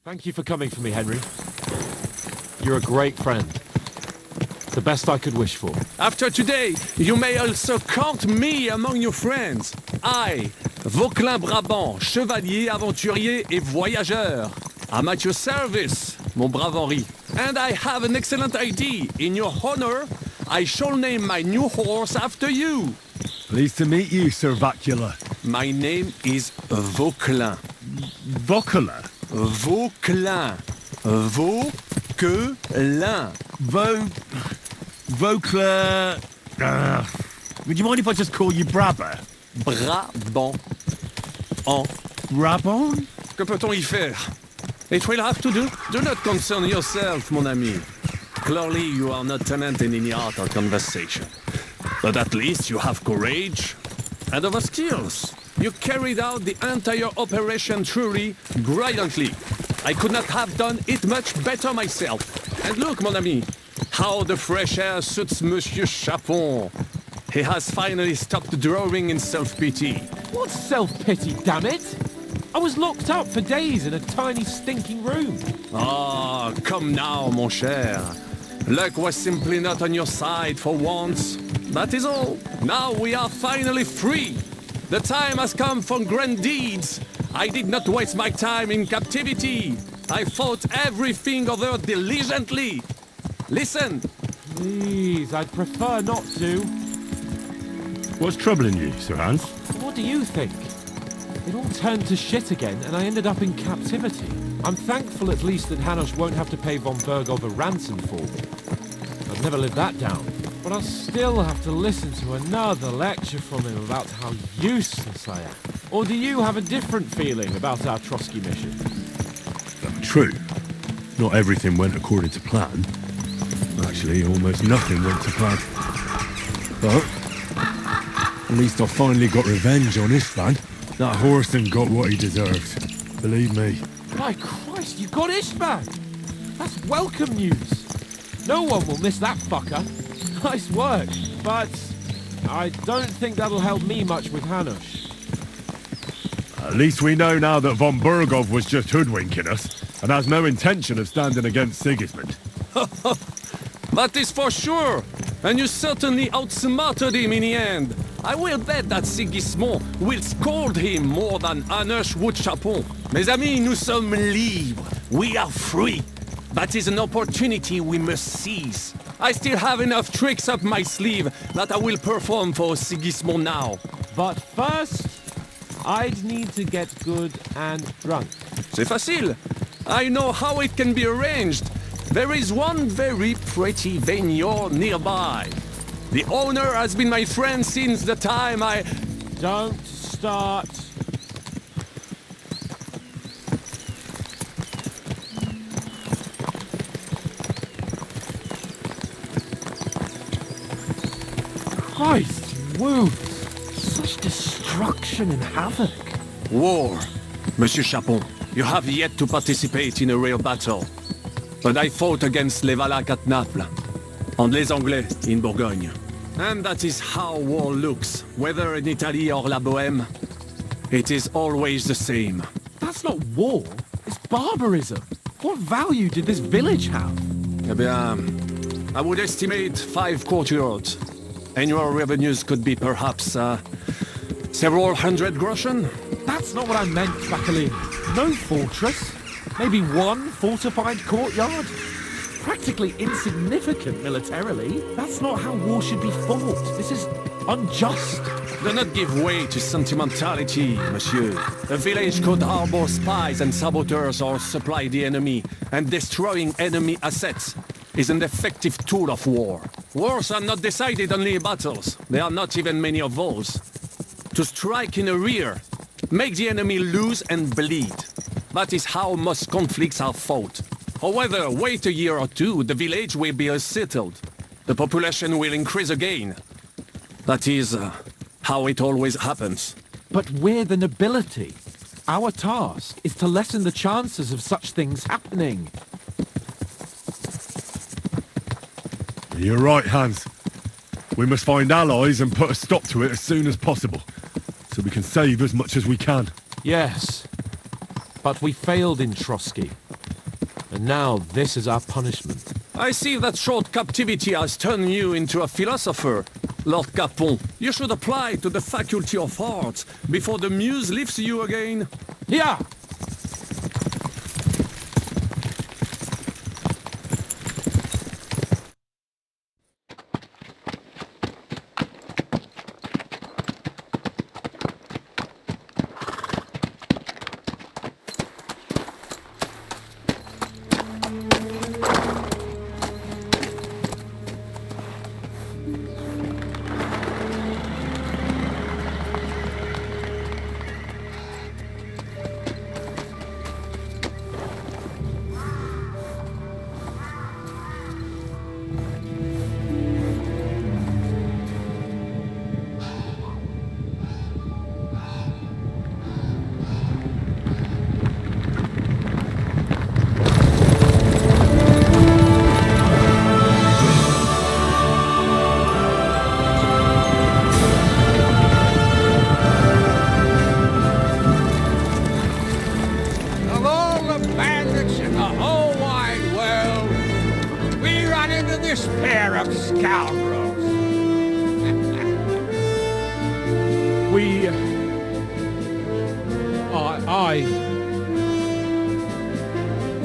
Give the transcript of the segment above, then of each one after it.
Thank you for coming for me, Henry. You're a great friend. The best I could wish for. After today, you may also count me among your friends. I, Vauquelin Brabant, chevalier, aventurier et voyageur. I'm at your service, mon brave Henri. And I have an excellent idea. In your honor, I shall name my new horse after you. Pleased to meet you, Sir Vacula. My name is Vauquelin. Vacula? Vauquelin. Vauquelin. Vauquelin... would you mind if I just call you Brabber? Brabant. En. Brabant? Que peut-on y faire? It will have to do. Do not concern yourself, mon ami. Clearly, you are not talented in any art or conversation. But at least you have courage and other skills. You carried out the entire operation truly brilliantly. I could not have done it much better myself. And look, mon ami, how the fresh air suits Monsieur Chapon. He has finally stopped drawing in self-pity. What self-pity, damn it? I was locked up for days in a tiny stinking room. Ah, come now, mon cher. Luck was simply not on your side for once. That is all. Now we are finally free. The time has come for grand deeds. I did not waste my time in captivity. I fought everything over diligently. Listen. Please, I'd prefer not to. What's troubling you, Sir Hans? What do you think? It all turned to shit again, and I ended up in captivity. I'm thankful at least that Hanush won't have to pay von Bergov a ransom for me. I've never lived that down. But I'll still have to listen to another lecture from him about how useless I am. Or do you have a different feeling about our Trotsky mission? True. Not everything went according to plan. Actually, almost nothing went to plan. But at least I finally got revenge on Istvan. That Horson got what he deserved. Believe me. My Christ, you got Istvan! That's welcome news. No one will miss that fucker. Nice work, but I don't think that'll help me much with Hanush. At least we know now that von Bergov was just hoodwinking us and has no intention of standing against Sigismund. That is for sure. And you certainly outsmarted him in the end. I will bet that Sigismund will scold him more than Hanush would Chapon. Mes amis, nous sommes libres. We are free. That is an opportunity we must seize. I still have enough tricks up my sleeve that I will perform for Sigismund now. But first, I'd need to get good and drunk. C'est facile. I know how it can be arranged. There is one very pretty vineyard nearby. The owner has been my friend since the time I... Don't start. Christ, wounds! Such destruction and havoc. War. Monsieur Chapon, you have yet to participate in a real battle. But I fought against les Valaques at Naples, and les Anglais in Bourgogne. And that is how war looks, whether in Italy or La Bohème. It is always the same. That's not war, it's barbarism. What value did this village have? Eh bien, I would estimate 5 courtyards. Annual revenues could be perhaps, several hundred groschen. That's not what I meant, Vaccaline. No fortress. Maybe one fortified courtyard. Practically insignificant militarily. That's not how war should be fought. This is unjust. Do not give way to sentimentality, monsieur. A village could harbor spies and saboteurs or supply the enemy, and destroying enemy assets is an effective tool of war. Wars are not decided only in battles. There are not even many of those. To strike in the rear, make the enemy lose and bleed. That is how most conflicts are fought. However, wait a year or two, the village will be settled. The population will increase again. That is how it always happens. But we're the nobility. Our task is to lessen the chances of such things happening. You're right, Hans. We must find allies and put a stop to it as soon as possible, so we can save as much as we can. Yes. But we failed in Trotsky. And now this is our punishment. I see that short captivity has turned you into a philosopher. Lord Capon, you should apply to the Faculty of Arts before the muse lifts you again. Yeah! Of all the bandits in the whole wide world, we run into this pair of scoundrels.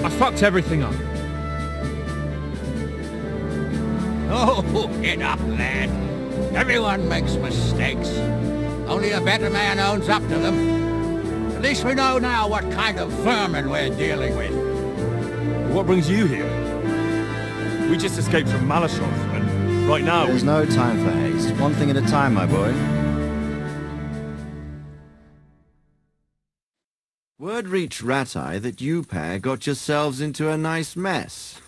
I fucked everything up. Oh, get up, lad. Everyone makes mistakes. Only a better man owns up to them. At least we know now what kind of vermin we're dealing with. What brings you here? We just escaped from Malashov, and right now There's no time for haste. One thing at a time, my boy. Word reached Ratai that you pair got yourselves into a nice mess.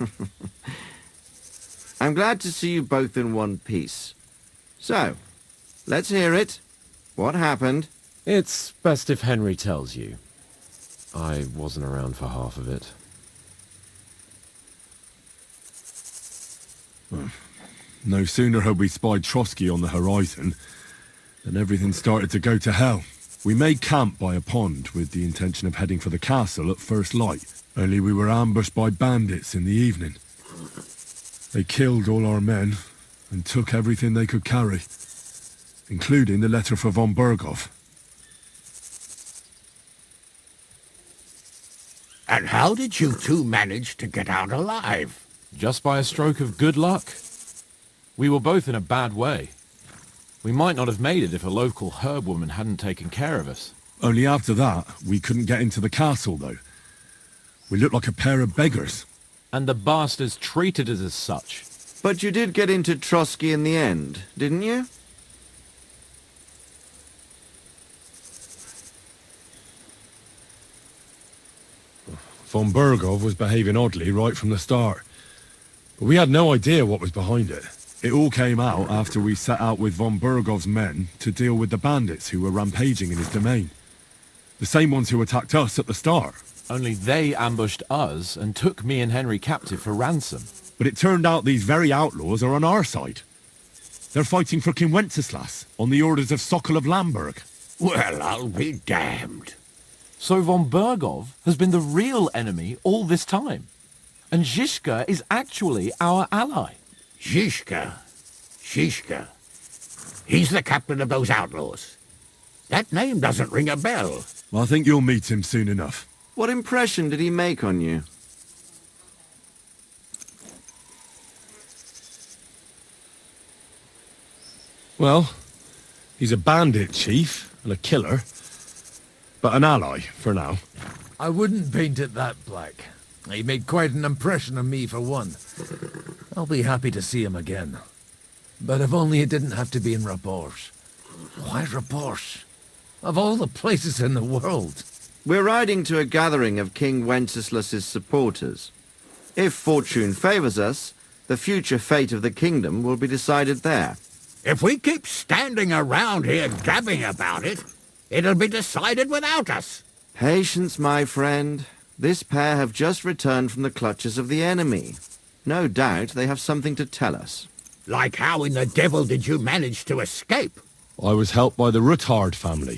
I'm glad to see you both in one piece. So, let's hear it. What happened? It's best if Henry tells you. I wasn't around for half of it. no sooner had we spied Trotsky on the horizon than everything started to go to hell. We made camp by a pond with the intention of heading for the castle at first light, only we were ambushed by bandits in the evening. They killed all our men and took everything they could carry, including the letter for von Berghoff. And how did you two manage to get out alive? Just by a stroke of good luck. We were both in a bad way. We might not have made it if a local herb woman hadn't taken care of us. Only after that, we couldn't get into the castle, though. We looked like a pair of beggars. And the bastards treated us as such. But you did get into Trotsky in the end, didn't you? Von Berghoff was behaving oddly right from the start. But we had no idea what was behind it. It all came out after we set out with von Berghoff's men to deal with the bandits who were rampaging in his domain. The same ones who attacked us at the start. Only they ambushed us and took me and Henry captive for ransom. But it turned out these very outlaws are on our side. They're fighting for King Wenceslas on the orders of Sokol of Lamberg. Well, I'll be damned. So von Berghoff has been the real enemy all this time. And Zizka is actually our ally. Zizka. He's the captain of those outlaws. That name doesn't ring a bell. Well, I think you'll meet him soon enough. What impression did he make on you? Well, he's a bandit chief and a killer, but an ally for now. I wouldn't paint it that black. He made quite an impression on me for one. I'll be happy to see him again. But if only it didn't have to be in Rapors. Why Rapors? Of all the places in the world. We're riding to a gathering of King Wenceslas's supporters. If fortune favors us, the future fate of the kingdom will be decided there. If we keep standing around here gabbing about it, it'll be decided without us. Patience, my friend. This pair have just returned from the clutches of the enemy. No doubt they have something to tell us. Like how in the devil did you manage to escape? I was helped by the Ruthard family,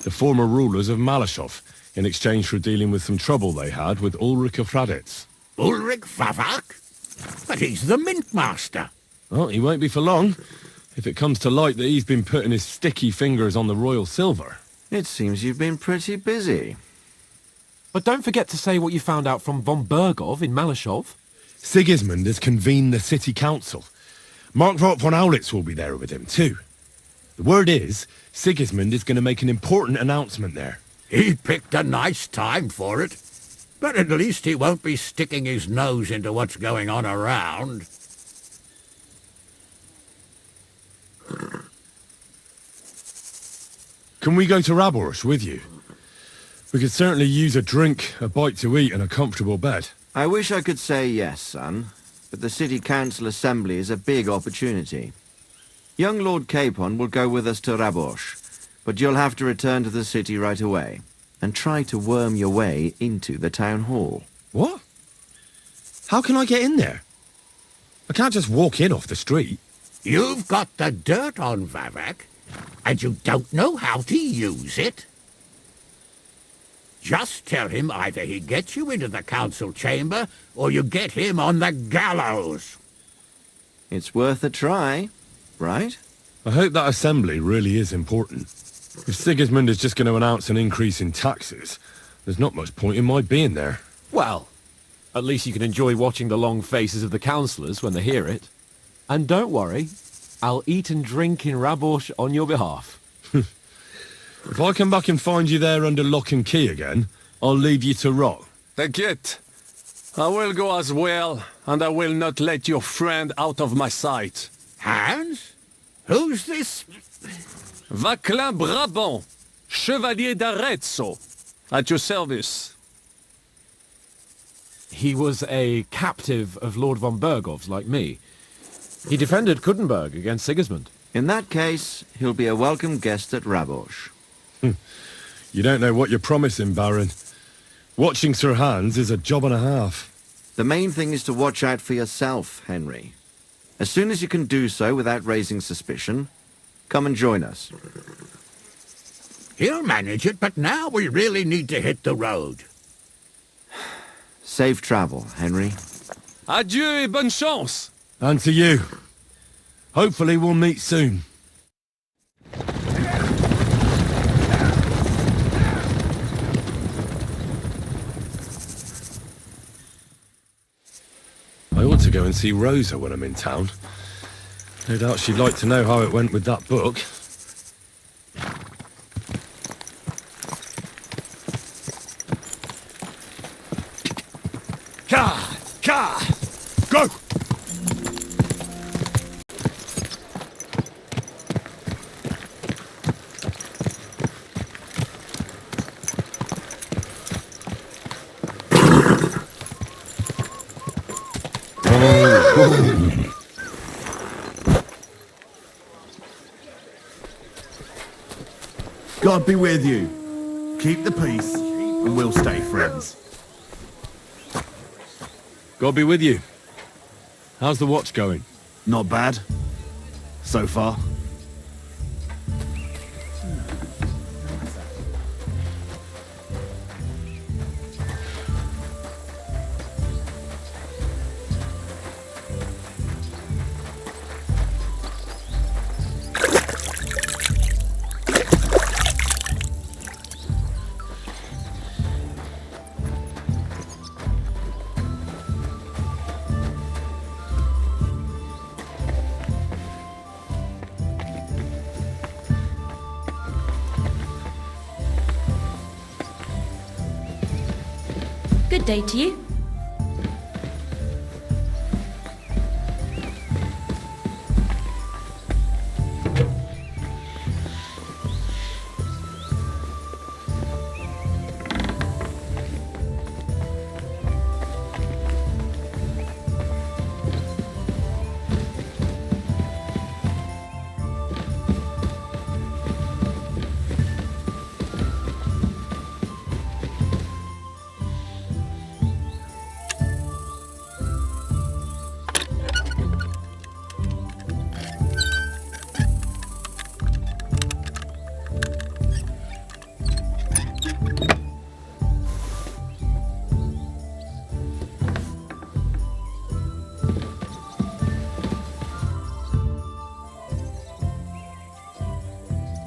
the former rulers of Malashov, in exchange for dealing with some trouble they had with Ulrich of Raditz. Ulrich Favak? But he's the mint master. Well, he won't be for long, if it comes to light that he's been putting his sticky fingers on the royal silver. It seems you've been pretty busy. But don't forget to say what you found out from von Bergov in Malashov. Sigismund has convened the city council. Markvart von Aulitz will be there with him, too. The word is, Sigismund is going to make an important announcement there. He picked a nice time for it. But at least he won't be sticking his nose into what's going on around. Can we go to Warhorse with you? We could certainly use a drink, a bite to eat, and a comfortable bed. I wish I could say yes, son, but the City Council Assembly is a big opportunity. Young Lord Capon will go with us to Warhorse, but you'll have to return to the city right away, and try to worm your way into the town hall. What? How can I get in there? I can't just walk in off the street. You've got the dirt on Vavak, and you don't know how to use it? Just tell him either he gets you into the council chamber, or you get him on the gallows. It's worth a try, right? I hope that assembly really is important. If Sigismund is just going to announce an increase in taxes, there's not much point in my being there. Well, at least you can enjoy watching the long faces of the councillors when they hear it. And don't worry, I'll eat and drink in Warhorse on your behalf. If I come back and find you there under lock and key again, I'll leave you to rot. T'inquiète. I will go as well, and I will not let your friend out of my sight. Hans? Who's this? Vaclin Brabant, Chevalier d'Arezzo, at your service. He was a captive of Lord von Bergov's, like me. He defended Kuttenberg against Sigismund. In that case, he'll be a welcome guest at Warhorse. You don't know what you're promising, Baron. Watching Sir Hans is a job and a half. The main thing is to watch out for yourself, Henry. As soon as you can do so without raising suspicion, come and join us. He'll manage it, but now we really need to hit the road. Safe travel, Henry. Adieu et bonne chance! And to you. Hopefully we'll meet soon. I ought to go and see Rosa when I'm in town. No doubt she'd like to know how it went with that book. Go! God be with you. Keep the peace, and we'll stay friends. God be with you. How's the watch going? Not bad. So far. Good day to you.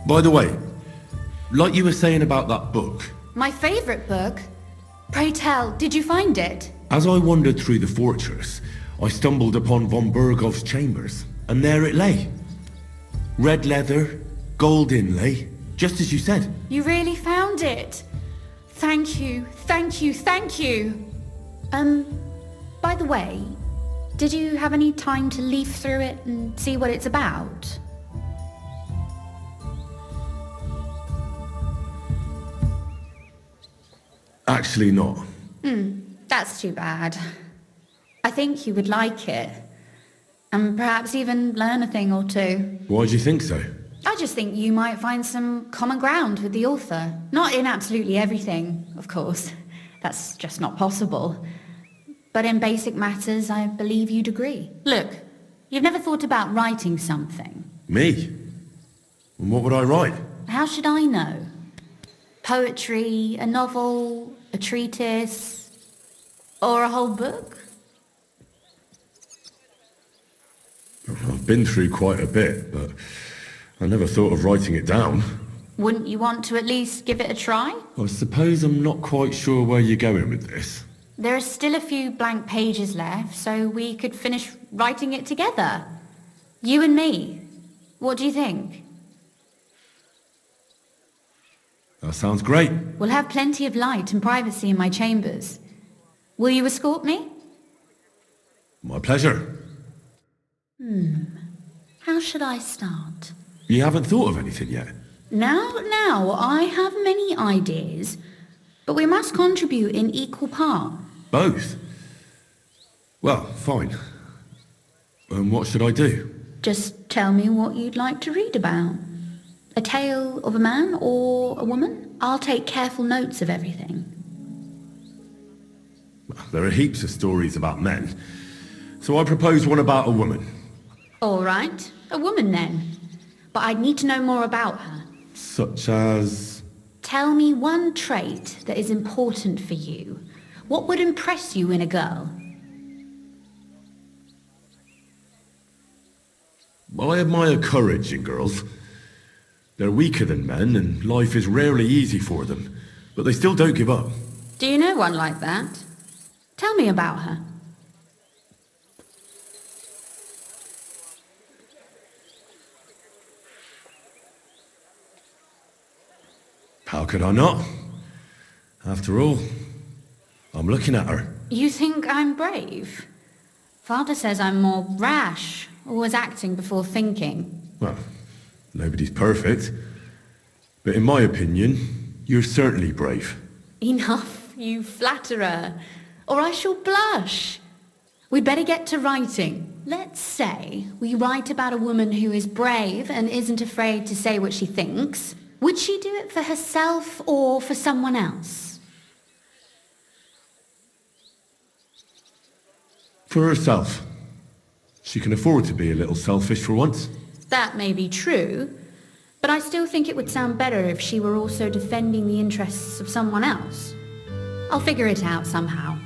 By the way, like you were saying about that book, My favourite book? Pray tell, did you find it? as I wandered through the fortress, I stumbled upon von Bergov's chambers, and there it lay. Red leather, gold inlay, just as you said. You really found it? Thank you, thank you, thank you. By the way, did you have any time to leaf through it and see what it's about? Actually not. That's too bad. I think you would like it. And perhaps even learn a thing or two. Why do you think so? I just think you might find some common ground with the author. Not in absolutely everything, of course. That's just not possible. But in basic matters, I believe you'd agree. Look, you've never thought about writing something. Me? And what would I write? How should I know? Poetry, a novel, a treatise, or a whole book? I've been through quite a bit, but I never thought of writing it down. Wouldn't you want to at least give it a try? I suppose I'm not quite sure where you're going with this. There are still a few blank pages left, so we could finish writing it together. You and me. What do you think? That sounds great. We'll have plenty of light and privacy in my chambers. Will you escort me? My pleasure. How should I start? You haven't thought of anything yet? Now, I have many ideas, but we must contribute in equal part. Both? Well, fine. And what should I do? Just tell me what you'd like to read about. A tale of a man or a woman? I'll take careful notes of everything. There are heaps of stories about men, so I propose one about a woman. All right, a woman then. But I'd need to know more about her. Such as... Tell me one trait that is important for you. What would impress you in a girl? I admire courage in girls. They're weaker than men, and life is rarely easy for them, but they still don't give up. Do you know one like that? Tell me about her. How could I not? After all, I'm looking at her. You think I'm brave? Father says I'm more rash, always acting before thinking. Well, nobody's perfect. But in my opinion, you're certainly brave. Enough, you flatterer, or I shall blush. We'd better get to writing. Let's say we write about a woman who is brave and isn't afraid to say what she thinks. Would she do it for herself or for someone else? For herself. She can afford to be a little selfish for once. That may be true, but I still think it would sound better if she were also defending the interests of someone else. I'll figure it out somehow.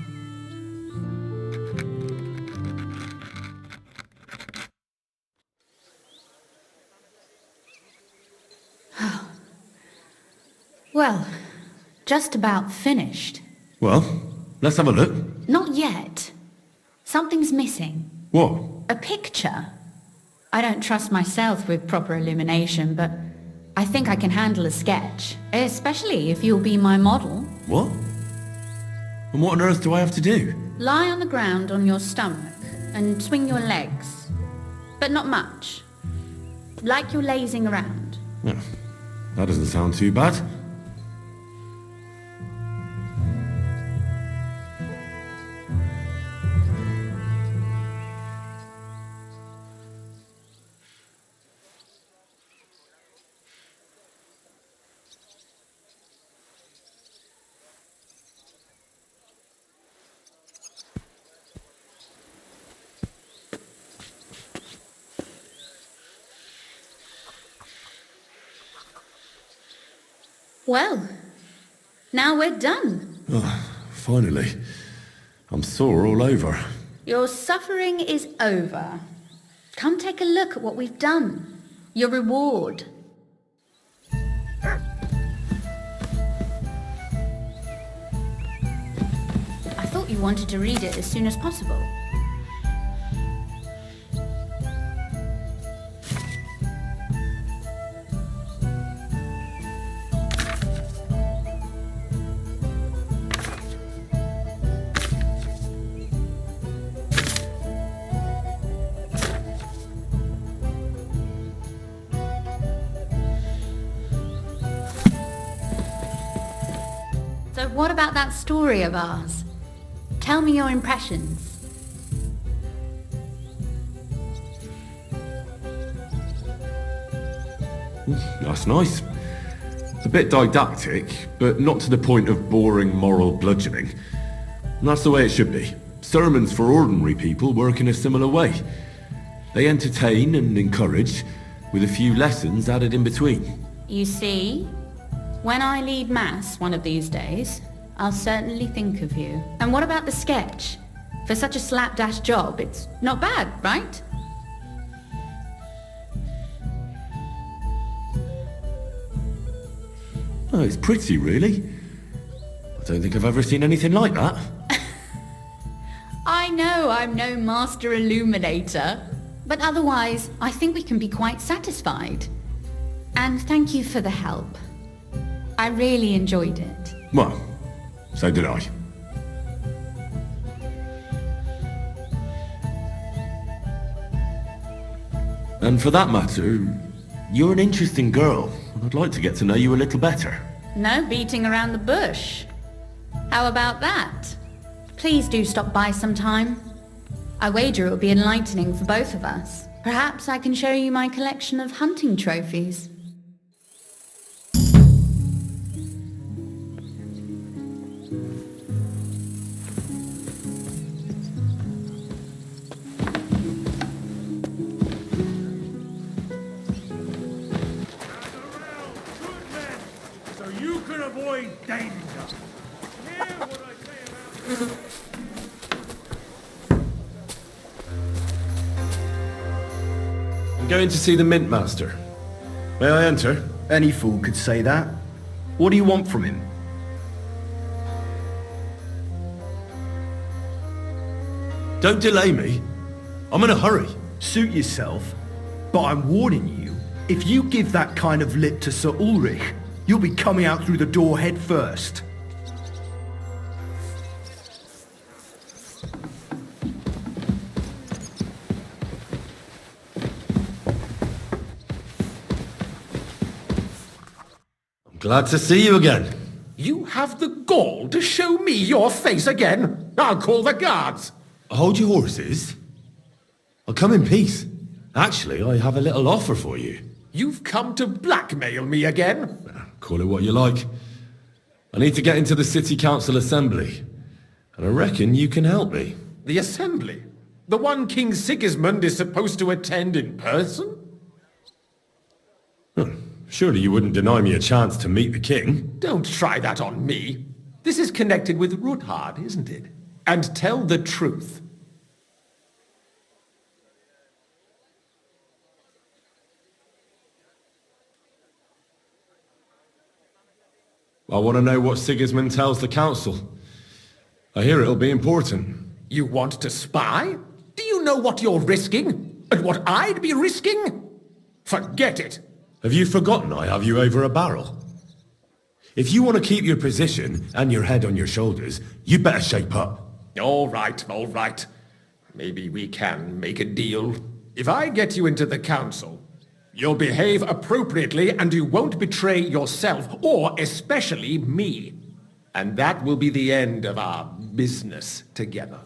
Well, just about finished. Well, let's have a look. Not yet. Something's missing. What? A picture. I don't trust myself with proper illumination, but I think I can handle a sketch, especially if you'll be my model. What? And what on earth do I have to do? Lie on the ground on your stomach and swing your legs, but not much. Like you're lazing around. Yeah, that doesn't sound too bad. Well, now we're done. Oh, finally. I'm sore all over. Your suffering is over. Come take a look at what we've done. Your reward. thought you wanted to read it as soon as possible. So what about that story of ours? Tell me your impressions. That's nice. A bit didactic, but not to the point of boring moral bludgeoning. And that's the way it should be. Sermons for ordinary people work in a similar way. They entertain and encourage, with a few lessons added in between. You see, when I lead mass one of these days, I'll certainly think of you. And what about the sketch? For such a slapdash job, it's not bad, right? Oh, it's pretty, really. I don't think I've ever seen anything like that. I know I'm no master illuminator, but otherwise, I think we can be quite satisfied. And thank you for the help. I really enjoyed it. Well, so did I. And for that matter, you're an interesting girl, and I'd like to get to know you a little better. No beating around the bush. How about that? Please do stop by sometime. I wager it will be enlightening for both of us. Perhaps I can show you my collection of hunting trophies. I'm going to see the Mint Master. May I enter? Any fool could say that. What do you want from him? Don't delay me. I'm in a hurry. Suit yourself, but I'm warning you, if you give that kind of lip to Sir Ulrich, you'll be coming out through the door head first. Glad to see you again. You have the gall to show me your face again? I'll call the guards. Hold your horses. I'll come in peace. Actually, I have a little offer for you. You've come to blackmail me again? Call it what you like. I need to get into the City Council Assembly, and I reckon you can help me. The Assembly? The one King Sigismund is supposed to attend in person? Surely you wouldn't deny me a chance to meet the king? Don't try that on me. This is connected with Ruthard, isn't it? And tell the truth. I want to know what Sigismund tells the council. I hear it'll be important. You want to spy? Do you know what you're risking? And what I'd be risking? Forget it. Have you forgotten I have you over a barrel? If you want to keep your position and your head on your shoulders, you better shape up. All right, all right. Maybe we can make a deal. If I get you into the council, you'll behave appropriately and you won't betray yourself, or especially me. And that will be the end of our business together.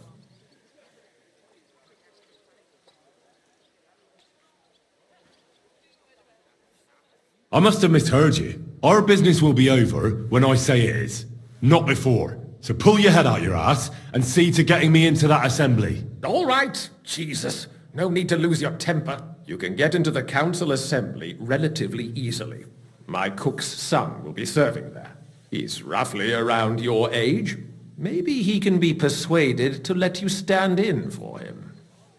I must have misheard you. Our business will be over when I say it is, not before. So pull your head out your ass and see to getting me into that assembly. All right, Jesus. No need to lose your temper. You can get into the council assembly relatively easily. My cook's son will be serving there. He's roughly around your age. Maybe he can be persuaded to let you stand in for him.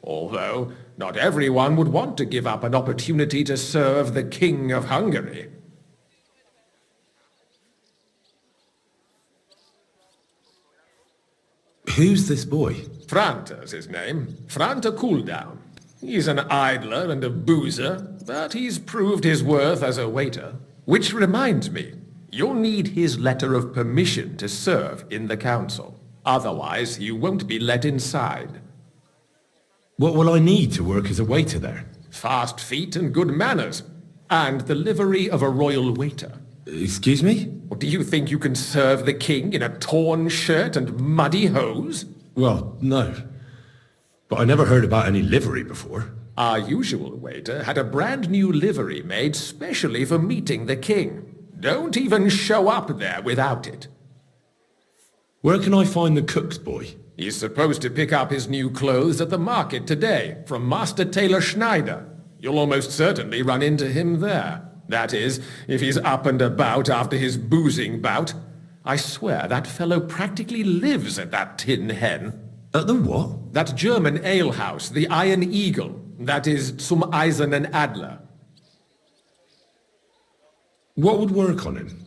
Although, not everyone would want to give up an opportunity to serve the King of Hungary. Who's this boy? Franta's his name. Franta Cooldown. He's an idler and a boozer, but he's proved his worth as a waiter. Which reminds me, you'll need his letter of permission to serve in the council. Otherwise, you won't be let inside. What will I need to work as a waiter there? Fast feet and good manners, and the livery of a royal waiter. Excuse me? Do you think you can serve the king in a torn shirt and muddy hose? Well, no. But I never heard about any livery before. Our usual waiter had a brand new livery made specially for meeting the king. Don't even show up there without it. Where can I find the cook's boy? He's supposed to pick up his new clothes at the market today from Master Tailor Schneider. You'll almost certainly run into him there. That is, if he's up and about after his boozing bout. I swear that fellow practically lives at that Tin Hen. At the what? That German alehouse, the Iron Eagle. That is Zum Eisernen Adler. What would work on him?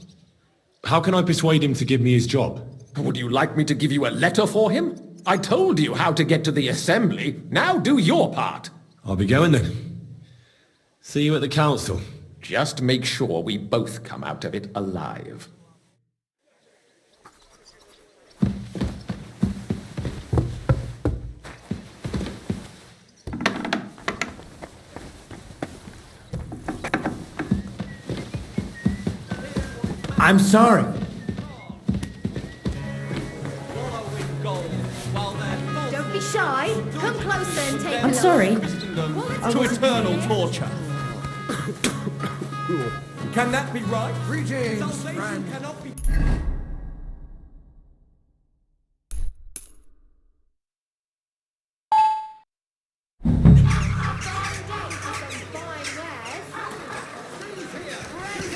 How can I persuade him to give me his job? Would you like me to give you a letter for him? I told you how to get to the assembly. Now do your part. I'll be going then. See you at the council. Just make sure we both come out of it alive. I'm sorry. Don't be shy. Come closer and take a I'm look. sorry. To eternal torture. Can that be right? Greetings, Salvation cannot be...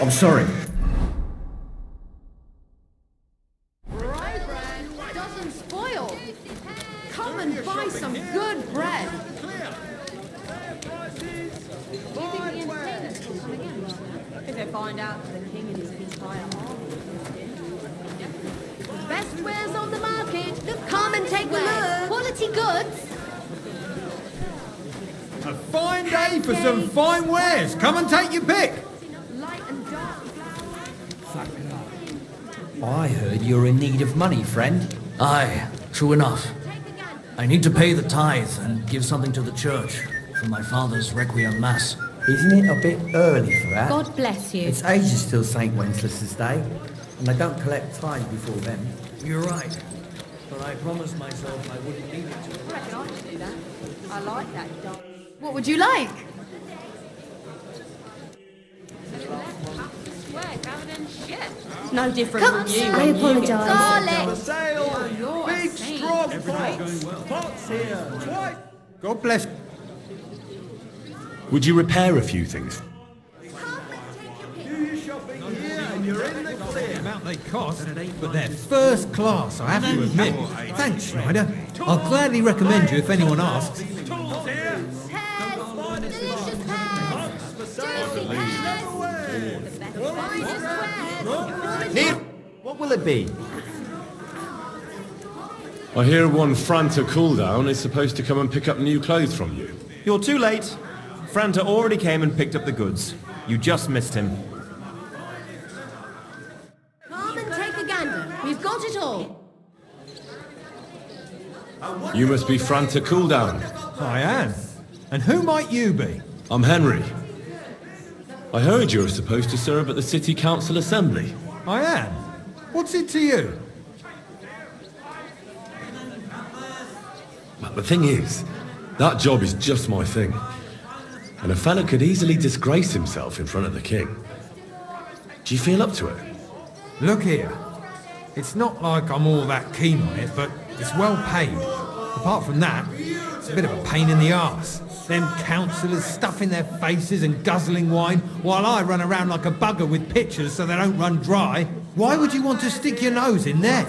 I'm sorry. Rye bread doesn't spoil. Come and buy some good bread. If they find out the king and his entire army. Best wares on the market. Come and take a look. Quality goods. A fine day for some fine wares. Come and take your pick. Light and dark. I heard you're in need of money, friend. Aye, true enough. I need to pay the tithe and give something to the church for my father's Requiem Mass. Isn't it a bit early for that? God bless you. It's ages till St. Wenceslas Day, and I don't collect tithe before then. You're right, but I promised myself I wouldn't leave it to I reckon I should do that. I like that dog. What would you like? No different Come from you. I apologise. The sale! You're a Big saint. strong pots! Pots here! Twice! God bless. Would you repair a few things? Do your shopping here and you're in the clear. Amount they cost, but they're first class, I have to admit. Thanks, Schneider. I'll gladly recommend you if anyone asks. Tools here! Delicious pears. Juicy pears. The finest wares. Neil, what will it be? I hear one Franta Cooldown is supposed to come and pick up new clothes from you. You're too late. Franta already came and picked up the goods. You just missed him. Come and take a gander. We've got it all. You must be Franta Cooldown. I am. And who might you be? I'm Henry. I heard you're supposed to serve at the City Council Assembly. I am. What's it to you? But the thing is, that job is just my thing. And a fella could easily disgrace himself in front of the king. Do you feel up to it? Look here. It's not like I'm all that keen on it, but it's well paid. Apart from that, it's a bit of a pain in the arse. Them councillors stuffing their faces and guzzling wine, while I run around like a bugger with pitchers so they don't run dry. Why would you want to stick your nose in there?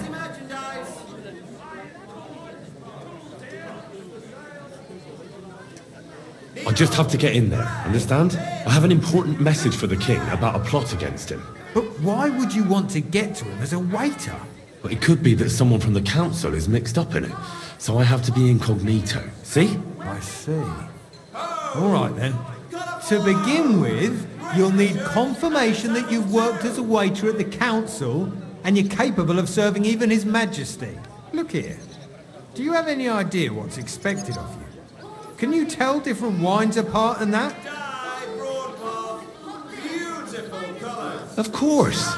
I just have to get in there, understand? I have an important message for the king about a plot against him. But why would you want to get to him as a waiter? But it could be that someone from the council is mixed up in it, so I have to be incognito. See? I see. All right then. To begin with, you'll need confirmation that you've worked as a waiter at the council and you're capable of serving even His Majesty. Look here. Do you have any idea what's expected of you? Can you tell different wines apart and that? Of course.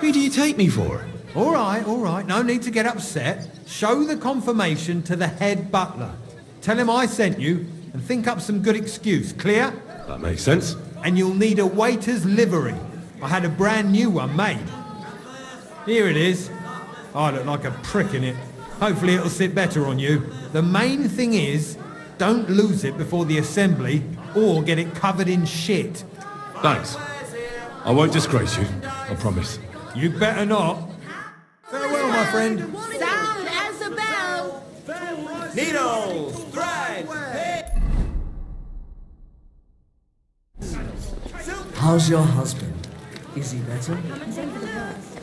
Who do you take me for? All right. No need to get upset. Show the confirmation to the head butler. Tell him I sent you and think up some good excuse. Clear? That makes sense. And you'll need a waiter's livery. I had a brand new one made. Here it is. I look like a prick in it. Hopefully it'll sit better on you. The main thing is, don't lose it before the assembly or get it covered in shit. Thanks. I won't disgrace you, I promise. You better not. Farewell, my friend. Sound as a bell. Needles, thread, How's your husband? Is he better? He's over the worst.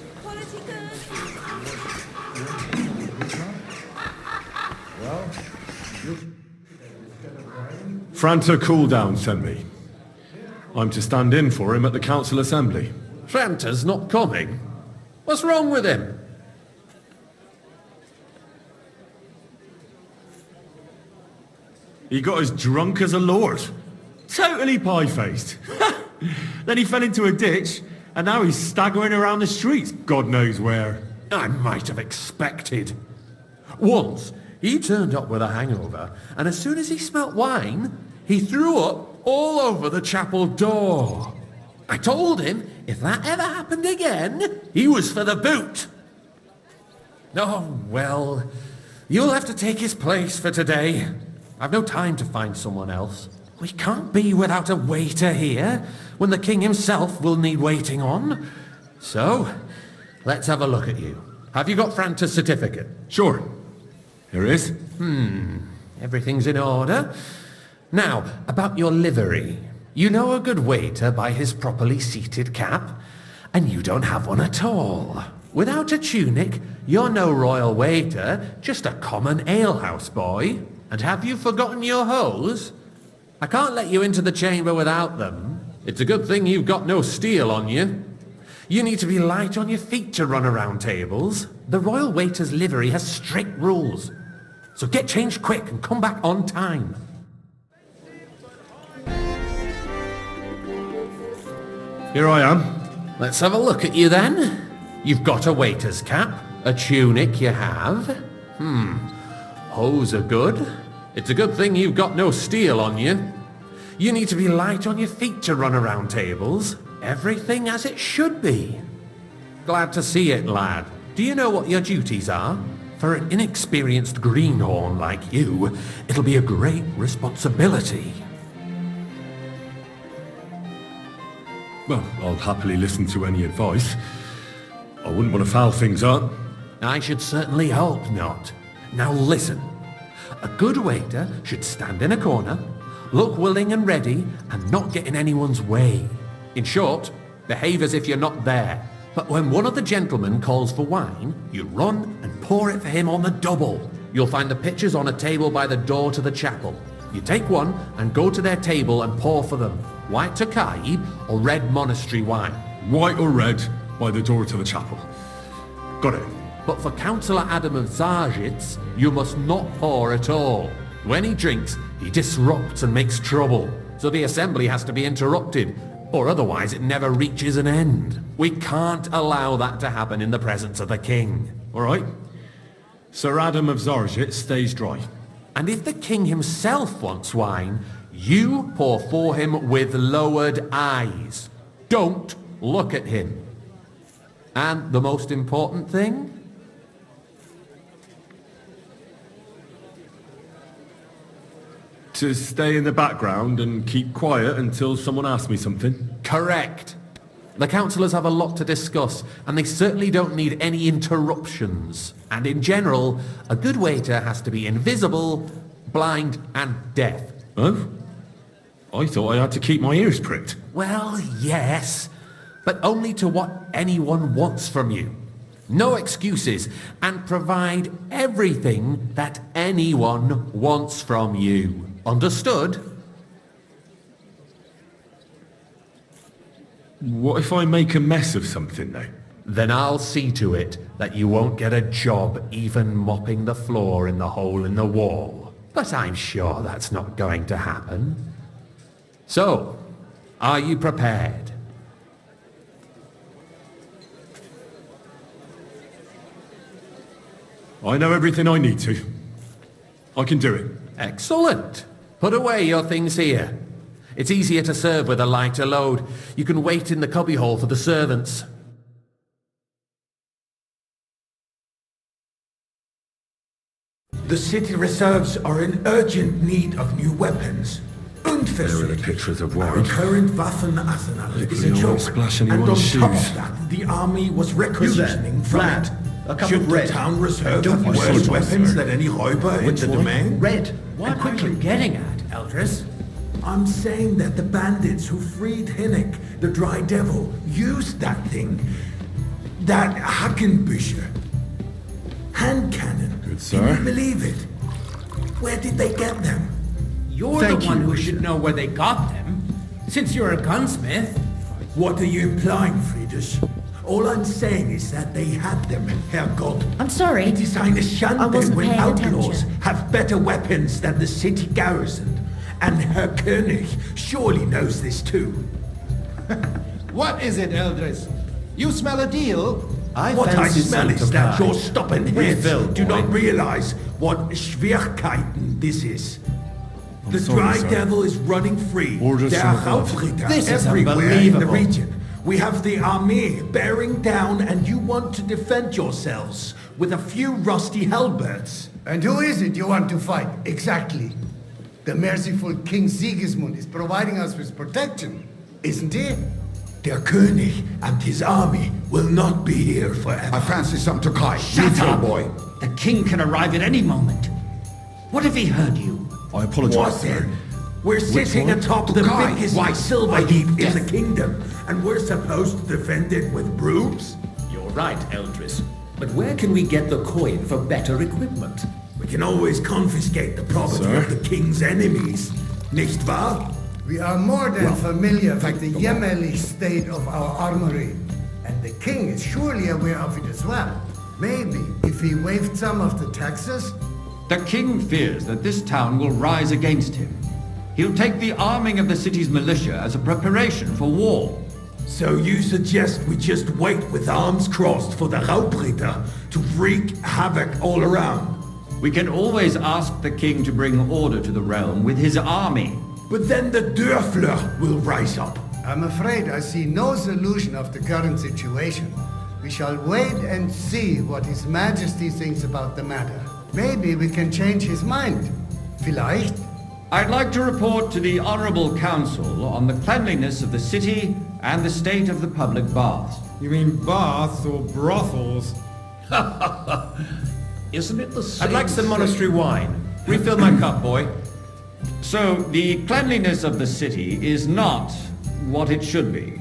Franta Cooldown sent me. I'm to stand in for him at the council assembly. Franta's not coming? What's wrong with him? He got as drunk as a lord. Totally pie-faced. Then he fell into a ditch, and now he's staggering around the streets, God knows where. I might have expected. Once, he turned up with a hangover, and as soon as he smelt wine, he threw up all over the chapel door. I told him if that ever happened again, he was for the boot. Oh, well, you'll have to take his place for today. I've no time to find someone else. We can't be without a waiter here, when the king himself will need waiting on. So, let's have a look at you. Have you got Franta's certificate? Sure. Here it is. Everything's in order. Now, about your livery. You know a good waiter by his properly seated cap, and you don't have one at all. Without a tunic, you're no royal waiter, just a common alehouse boy. And have you forgotten your hose? I can't let you into the chamber without them. It's a good thing you've got no steel on you. You need to be light on your feet to run around tables. The royal waiter's livery has strict rules. So get changed quick and come back on time. Here I am. Let's have a look at you then. You've got a waiter's cap, a tunic you have. Hose are good. It's a good thing you've got no steel on you. You need to be light on your feet to run around tables. Everything as it should be. Glad to see it, lad. Do you know what your duties are? For an inexperienced greenhorn like you, it'll be a great responsibility. Well, I'll happily listen to any advice. I wouldn't want to foul things up. I should certainly hope not. Now listen. A good waiter should stand in a corner, look willing and ready, and not get in anyone's way. In short, behave as if you're not there. But when one of the gentlemen calls for wine, you run and pour it for him on the double. You'll find the pitchers on a table by the door to the chapel. You take one and go to their table and pour for them. White Tokai or red monastery wine. White or red, by the door to the chapel. Got it. But for Councillor Adam of Zarzhitz, you must not pour at all. When he drinks, he disrupts and makes trouble. So the assembly has to be interrupted, or otherwise it never reaches an end. We can't allow that to happen in the presence of the king. All right. Sir Adam of Zarzhitz stays dry. And if the king himself wants wine, you pour for him with lowered eyes. Don't look at him. And the most important thing? To stay in the background and keep quiet until someone asks me something? Correct. The councillors have a lot to discuss, and they certainly don't need any interruptions. And in general, a good waiter has to be invisible, blind, and deaf. Oh? I thought I had to keep my ears pricked. Well, yes, but only to what anyone wants from you. No excuses, and provide everything that anyone wants from you. Understood? What if I make a mess of something, though? Then I'll see to it that you won't get a job even mopping the floor in the hole in the wall. But I'm sure that's not going to happen. So, are you prepared? I know everything I need to. I can do it. Excellent. Put away your things here. It's easier to serve with a lighter load. You can wait in the cubbyhole for the servants. The city reserves are in urgent need of new weapons. And There are the pictures of wine. Our current Waffen arsenal is a Hopefully I won't joke. splash And on anyone's top shoes. of that, the army was requisitioning from Lad, it. a cup Should of the red. town reserve Don't have you worse see, weapons sir? than any Räuber in the one? domain? Red. What are you getting at, Eldris? I'm saying that the bandits who freed Hinnick, the Dry Devil, used that thing. That Hackenbücher. Hand cannon. Good, sir. Can you believe it? Where did they get them? You're Thank the one you, who Bishop. should know where they got them, since you're a gunsmith. What are you implying, Friedrich? All I'm saying is that they had them, Herrgott. I'm sorry. It is eine I Schande wasn't when paying outlaws attention. have better weapons than the city garrison. And Herr König surely knows this too. What is it, Eldris? You smell a deal? What I smell is that your stubborn heads Refill, do boy. not realize what Schwierigkeiten this is. The sorry, Dry sir. Devil is running free. Orders There from are above. Hauptritter This is everywhere in the unbelievable. region. We have the army bearing down and you want to defend yourselves with a few rusty halberds. And who is it you want to fight, exactly? The merciful King Sigismund is providing us with protection, isn't he? Der König and his army will not be here forever. I fancy some Tokai. Shut up, boy. The king can arrive at any moment. What if he heard you? I apologize, What sir. then? We're sitting one? atop the Tokai. biggest Why? silver heap in the kingdom, and we're supposed to defend it with brooms? You're right, Eldris. But where can we get the coin for better equipment? We can always confiscate the property Sir? of the king's enemies, nicht wahr? We are more than familiar with the yeomanly state of our armory. And the king is surely aware of it as well. Maybe if he waived some of the taxes? The king fears that this town will rise against him. He'll take the arming of the city's militia as a preparation for war. So you suggest we just wait with arms crossed for the Raubritter to wreak havoc all around? We can always ask the king to bring order to the realm with his army. But then the Dörfler will rise up. I'm afraid I see no solution of the current situation. We shall wait and see what His Majesty thinks about the matter. Maybe we can change his mind. Vielleicht? I'd like to report to the Honorable Council on the cleanliness of the city and the state of the public baths. You mean baths or brothels? Isn't it the same? I'd like some monastery wine. Refill my cup, boy. So, the cleanliness of the city is not what it should be.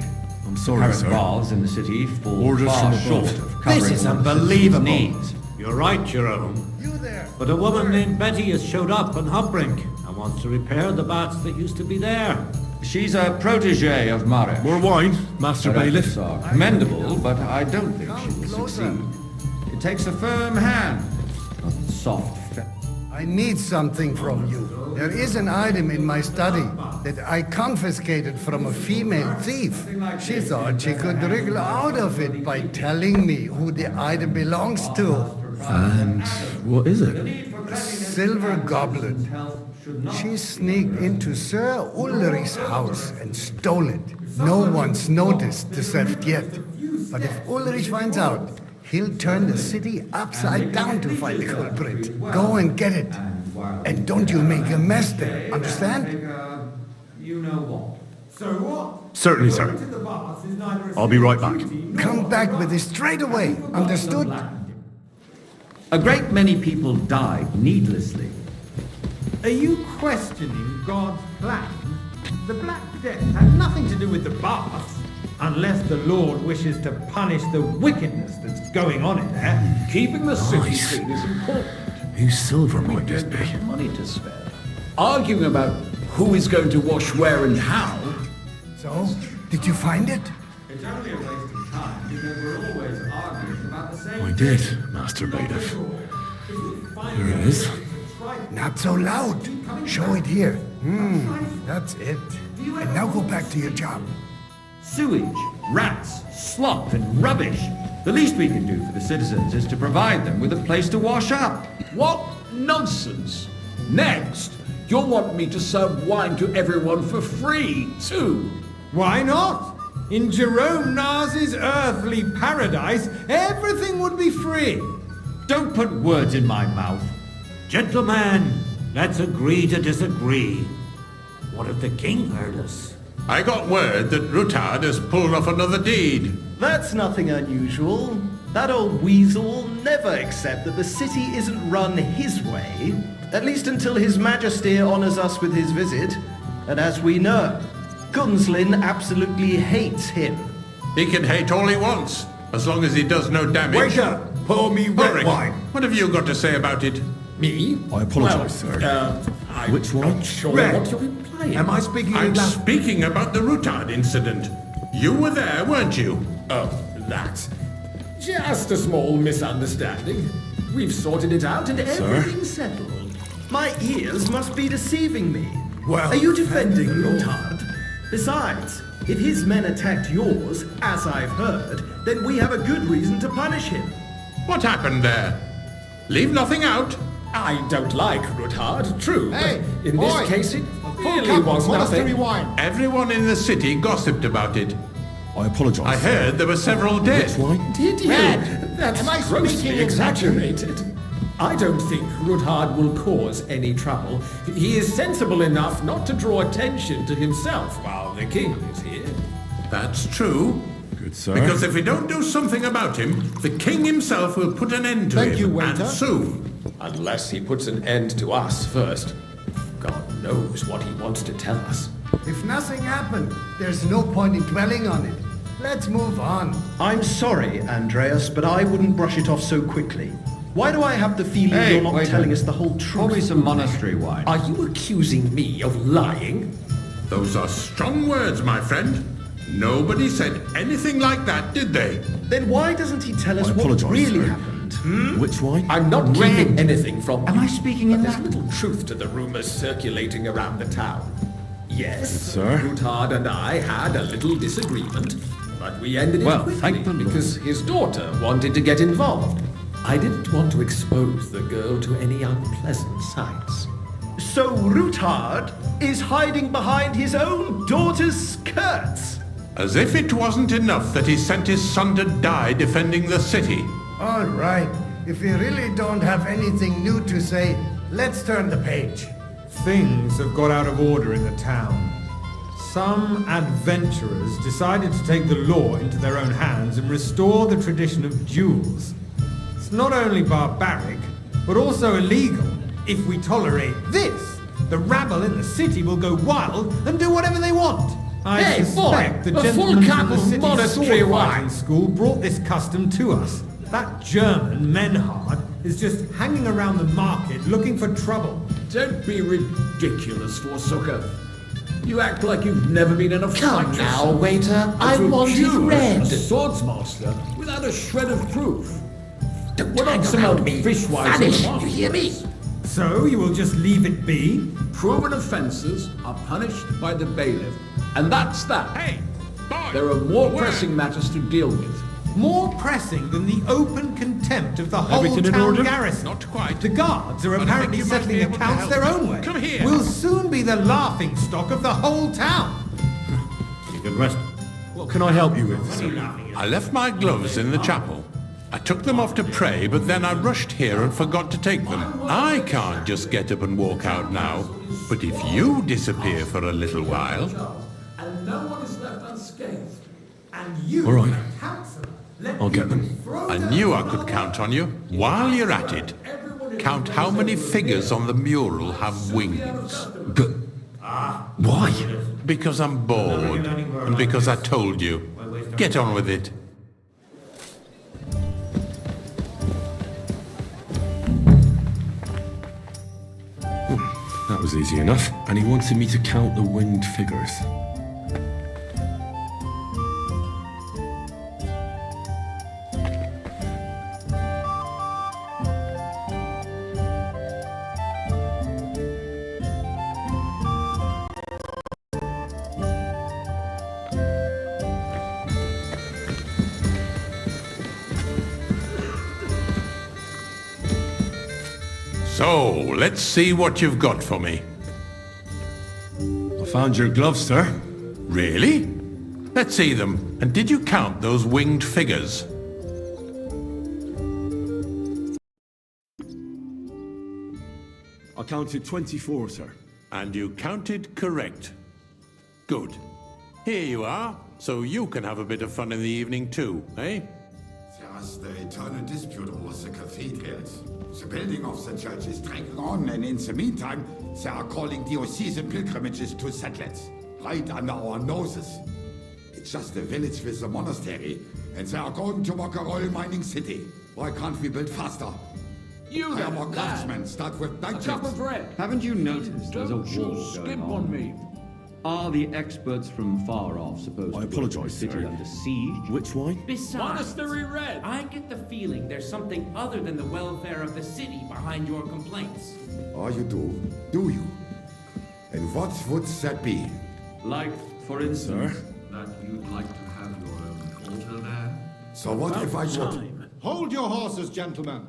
I'm sorry, Current sir. baths in the city fall Orders far from above. short of covering This is what the unbelievable. city needs. You're right, Jerome. You there? But a woman named Betty has showed up on Hopbrink and wants to repair the baths that used to be there. She's a protege of Marek. More wine, Master Her Bailiff. efforts are commendable, but I don't think she will succeed. It takes a firm hand, not soft. I need something from you. There is an item in my study that I confiscated from a female thief. She thought she could wriggle out of it by telling me who the item belongs to. And what is it? A silver goblet. She sneaked into Sir Ulrich's house and stole it. No one's noticed the theft yet. But if Ulrich finds out, he'll turn the city upside down to find the culprit. Go and get it. And don't you make a mess there, understand? You know what? So what? Certainly, sir. The baths is neither a I'll be right back. Come back with it straight away, understood? A great many people died needlessly. Are you questioning God's plan? The Black Death had nothing to do with the baths. Unless the Lord wishes to punish the wickedness that's going on in there. Keeping the city clean is important. Whose silver might this be? Money to spare. Arguing about who is going to wash where and how. So, did you find it? It's only a waste of time because we're always arguing about the same I did, Master Bailiff. Here it is. Not so loud. Show it here. That's it. And now go back to your job. Sewage, rats, slop, and rubbish. The least we can do for the citizens is to provide them with a place to wash up. What nonsense! Next, you'll want me to serve wine to everyone for free, too. Why not? In Jerome Nas's earthly paradise, everything would be free. Don't put words in my mouth. Gentlemen, let's agree to disagree. What if the king heard us? I got word that Rutard has pulled off another deed. That's nothing unusual. That old weasel will never accept that the city isn't run his way, at least until His Majesty honors us with his visit. And as we know, Gunslin absolutely hates him. He can hate all he wants, as long as he does no damage. Waiter, pour me red wine. What have you got to say about it? Me? I apologise, sir. Which one? Not sure what you're implying. Am I speaking I'm about... speaking about the Rutard incident. You were there, weren't you? Oh, that. Just a small misunderstanding. We've sorted it out and everything's settled. My ears must be deceiving me. Well, are you defending Rutard? Besides, if his men attacked yours, as I've heard, then we have a good reason to punish him. What happened there? Leave nothing out. I don't like Rutard, true. Hey, but in boy, this case, it full really cup was of monastery nothing. wine. Everyone in the city gossiped about it. I apologise. I heard there were several dead. Which wine? Did you? Red, That's am I grossly speaking exaggerated. I don't think Rutard will cause any trouble. He is sensible enough not to draw attention to himself while the king is here. That's true. Good, sir. Because if we don't do something about him, the king himself will put an end to him. Thank you, waiter. And soon. Unless he puts an end to us first. God knows what he wants to tell us. If nothing happened, there's no point in dwelling on it. Let's move on. I'm sorry, Andreas, but I wouldn't brush it off so quickly. Why do I have the feeling you're not telling us the whole truth? Pour me some monastery wine. Are you accusing me of lying? Those are strong words, my friend. Nobody said anything like that, did they? Then why doesn't he tell us I what apologise, really sir. happened? Which wine? I'm not keeping anything from Am you. I speaking in But there's that? little truth to the rumors circulating around the town. Yes, sir. Rutard and I had a little disagreement, but we ended it quickly thank the Lord. because his daughter wanted to get involved. I didn't want to expose the girl to any unpleasant sights. So Rutard is hiding behind his own daughter's skirts. As if it wasn't enough that he sent his son to die defending the city. All right. If you really don't have anything new to say, let's turn the page. Things have got out of order in the town. Some adventurers decided to take the law into their own hands and restore the tradition of duels. It's not only barbaric, but also illegal. If we tolerate this, the rabble in the city will go wild and do whatever they want. I Hey, suspect boy, the a full gentleman cup from the of city's monastery sword wine. fighting school brought this custom to us. That German, Menhard, is just hanging around the market looking for trouble. Don't be ridiculous, Forsooker. You act like you've never been in a Come fight now, yourself. waiter. I And to want it accuse red. a swordsmaster without a shred of proof. Don't We're not hang some around old me. fishwives Vanish, and you hear me? So you will just leave it be? Proven offences are punished by the bailiff. And that's that. Hey, boy! There are more pressing matters to deal with. More pressing than the open contempt of the whole Everything in town order? garrison. Not quite. The guards are But I apparently think you might settling be able to accounts help. their own way. Come here. We'll soon be the laughing stock of the whole town. You can rest. What can I help you with, sir? I left my gloves in the chapel. I took them off to pray, but then I rushed here and forgot to take them. I can't just get up and walk out now. But if you disappear for a little while... And no one is left unscathed. And you, All right. councillor, let I'll get them. I knew I could count on you. While you're at it, count how many figures on the mural have wings. But why? Because I'm bored, and because I told you. Get on with it. That was easy enough. And he wanted me to count the winged figures. So, let's see what you've got for me. I found your gloves, sir. Really? Let's see them. And did you count those winged figures? I counted 24, sir. And you counted correct. Good. Here you are, so you can have a bit of fun in the evening too, eh? There's the eternal dispute over the cathedrals. The building of the church is dragging on, and in the meantime, they are calling diocesan pilgrimages to settlers, right under our noses. It's just a village with a monastery, and they are going to make a oil mining city. Why can't we build faster? You Hire there, more lad. craftsmen, start with night A cup shifts. of red. Haven't you noticed there's a Don't you war skip going on me. Are the experts from far off supposed I to put the apologise, city sir. under siege? Which wine? Besides, Monastery red. I get the feeling there's something other than the welfare of the city behind your complaints. Oh, you do you? And what would that be? Like, for instance, That you'd like to have your own altar there? So what if I would? Hold your horses, gentlemen.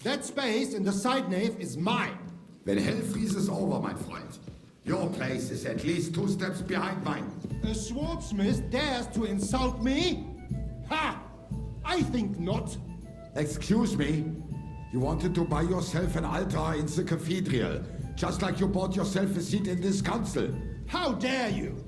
That space in the side nave is mine. When hell freezes over, my friend, your place is at least 2 steps behind mine. A swordsmith dares to insult me? Ha! I think not. Excuse me? You wanted to buy yourself an altar in the cathedral, just like you bought yourself a seat in this council. How dare you?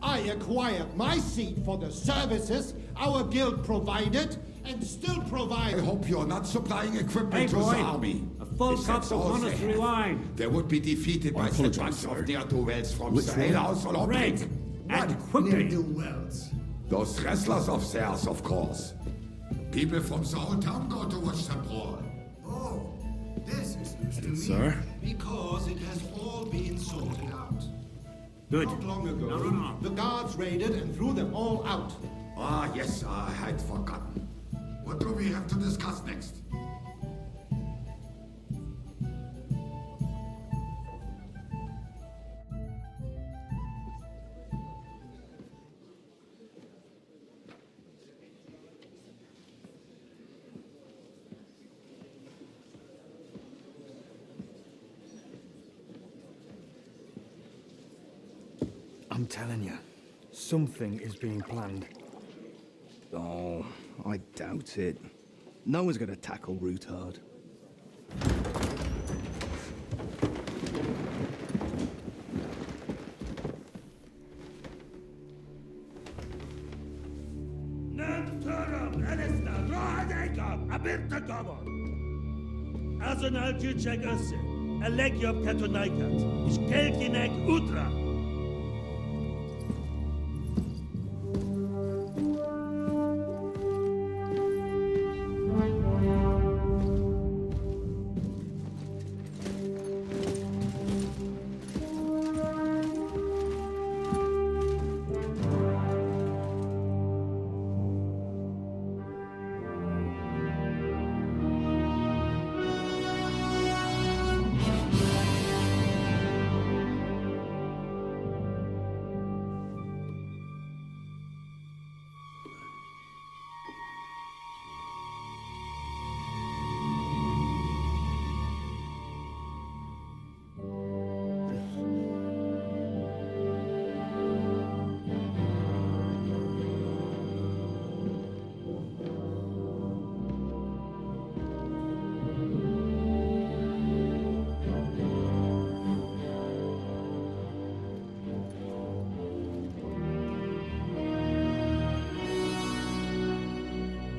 I acquired my seat for the services our guild provided and still provide. I hope you're not supplying equipment Hey, to boy, the army. a full If cup that's of all they monastery have, wine. They would be defeated by the apologise, bunch sir. of ne'er-do-wells from Which the one? alehouse or Red. Brick. And quickly. Ne'er-do-wells. Those wrestlers of theirs, of course. People from the whole town go to watch them brawl. Oh, this is news to me. Sir? Because it has all been sorted out. Good. Not long ago, No. the guards raided and threw them all out. Ah, yes, I had forgotten. What do we have to discuss next? I'm telling you, something is being planned. Oh, I doubt it. No one's gonna tackle Rootard. Azonal Gyurcsák össze, a legjobb katonákat, és kelkinek útra!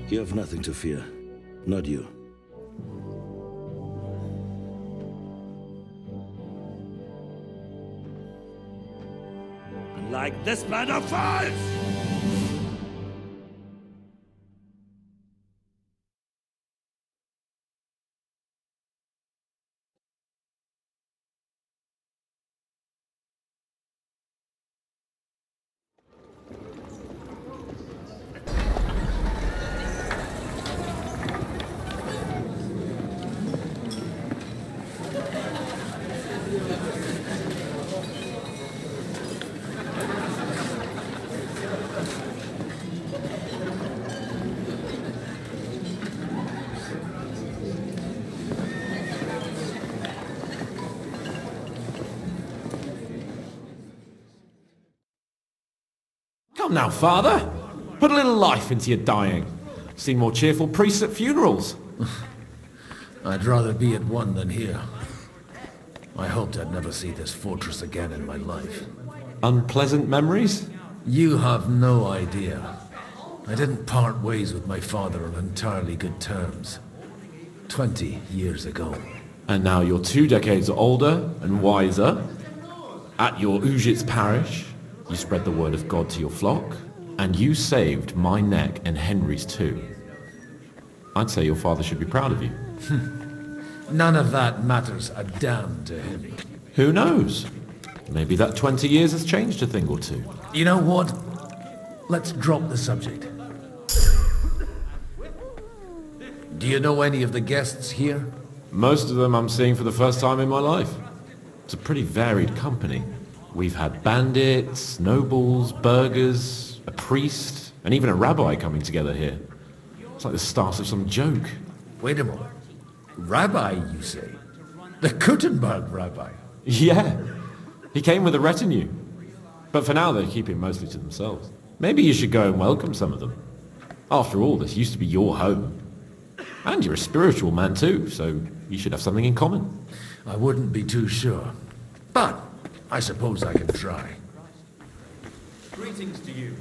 You have nothing to fear. Not you. Like this banner falls! on now, Father. Put a little life into your dying. Seen more cheerful priests at funerals. I'd rather be at one than here. I hoped I'd never see this fortress again in my life. Unpleasant memories? You have no idea. I didn't part ways with my father on entirely good terms. 20 years ago. And now you're 2 decades older and wiser. At your Ujit's parish, you spread the word of God to your flock, and you saved my neck and Henry's too. I'd say your father should be proud of you. None of that matters a damn to him. Who knows? Maybe that 20 years has changed a thing or two. You know what? Let's drop the subject. Do you know any of the guests here? Most of them I'm seeing for the first time in my life. It's a pretty varied company. We've had bandits, nobles, burghers, a priest, and even a rabbi coming together here. It's like the start of some joke. Wait a moment. Rabbi, you say? The Kuttenberg rabbi? Yeah. He came with a retinue. But for now they're keeping mostly to themselves. Maybe you should go and welcome some of them. After all, this used to be your home. And you're a spiritual man too, so you should have something in common. I wouldn't be too sure. But I suppose I can try. Greetings to you.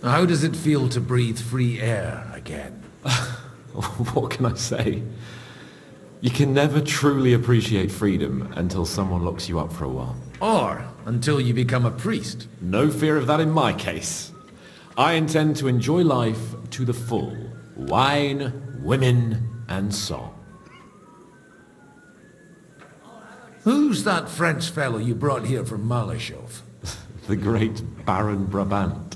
How does it feel to breathe free air again? What can I say? You can never truly appreciate freedom until someone locks you up for a while. Or until you become a priest. No fear of that in my case. I intend to enjoy life to the full. Wine, women, and song. Who's that French fellow you brought here from Malashov? The great Baron Brabant.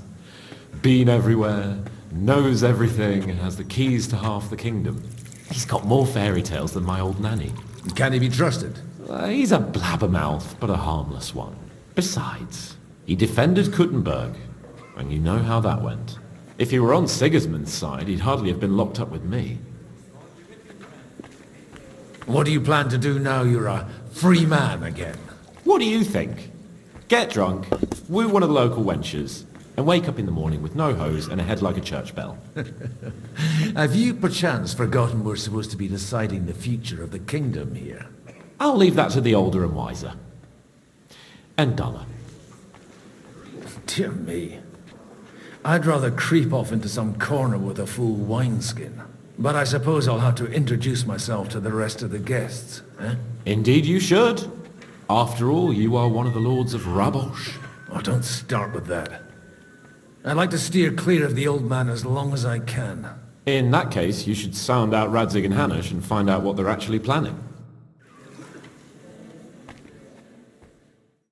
Been everywhere, knows everything, and has the keys to half the kingdom. He's got more fairy tales than my old nanny. Can he be trusted? He's a blabbermouth, but a harmless one. Besides, he defended Kuttenberg, and you know how that went. If he were on Sigismund's side, he'd hardly have been locked up with me. What do you plan to do now you're a free man again? What do you think? Get drunk, woo one of the local wenches, and wake up in the morning with no hose and a head like a church bell. Have you perchance forgotten we're supposed to be deciding the future of the kingdom here? I'll leave that to the older and wiser. And duller. Dear me. I'd rather creep off into some corner with a full wineskin. But I suppose I'll have to introduce myself to the rest of the guests, eh? Indeed you should. After all, you are one of the lords of Rabosh. Oh, don't start with that. I'd like to steer clear of the old man as long as I can. In that case, you should sound out Radzig and Hanush and find out what they're actually planning.